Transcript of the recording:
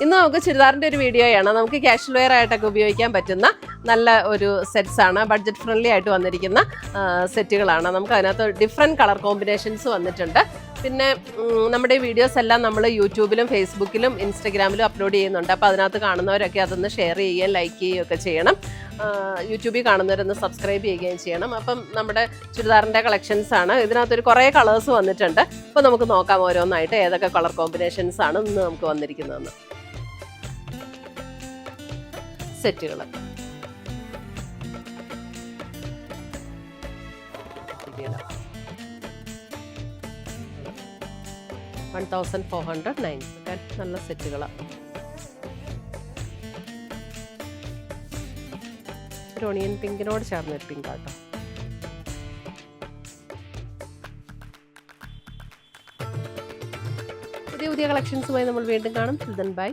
ഇന്ന് നമുക്ക് ചുരിദാറിൻ്റെ ഒരു വീഡിയോയാണ്. നമുക്ക് കാഷ്വൽ വെയർ ആയിട്ടൊക്കെ ഉപയോഗിക്കാൻ പറ്റുന്ന നല്ല ഒരു സെറ്റ്സ് ആണ്. ബഡ്ജറ്റ് ഫ്രണ്ട്ലി ആയിട്ട് വന്നിരിക്കുന്ന സെറ്റുകളാണ്. നമുക്ക് അതിനകത്ത് ഡിഫറെൻറ്റ് കളർ കോമ്പിനേഷൻസ് വന്നിട്ടുണ്ട്. പിന്നെ നമ്മുടെ വീഡിയോസ് എല്ലാം നമ്മൾ യൂട്യൂബിലും ഫേസ്ബുക്കിലും ഇൻസ്റ്റഗ്രാമിലും അപ്ലോഡ് ചെയ്യുന്നുണ്ട്. അപ്പോൾ അതിനകത്ത് കാണുന്നവരൊക്കെ അതൊന്ന് ഷെയർ ചെയ്യുകയും ലൈക്ക് ചെയ്യുകയും ഒക്കെ ചെയ്യണം. യൂട്യൂബിൽ കാണുന്നവരൊന്ന് സബ്സ്ക്രൈബ് ചെയ്യുകയും ചെയ്യണം. അപ്പം നമ്മുടെ ചുരിദാറിൻ്റെ കളക്ഷൻസ് ആണ്. ഇതിനകത്തൊരു കുറേ കളേഴ്സ് വന്നിട്ടുണ്ട്. അപ്പോൾ നമുക്ക് നോക്കാം ഓരോന്നായിട്ട് ഏതൊക്കെ കളർ കോമ്പിനേഷൻസ് ആണ് ഇന്ന് നമുക്ക് വന്നിരിക്കുന്നതെന്ന്. സെറ്റുകൾ 1490. നല്ല സെറ്റുകളാണ്. ഒരു ഓണിയൻ പിങ്കിനോട് ചേർന്നൊരു പിങ്കാട്ടോ. പുതിയ കളക്ഷൻസുമായി നമ്മൾ വീണ്ടും കാണും. ബൈ.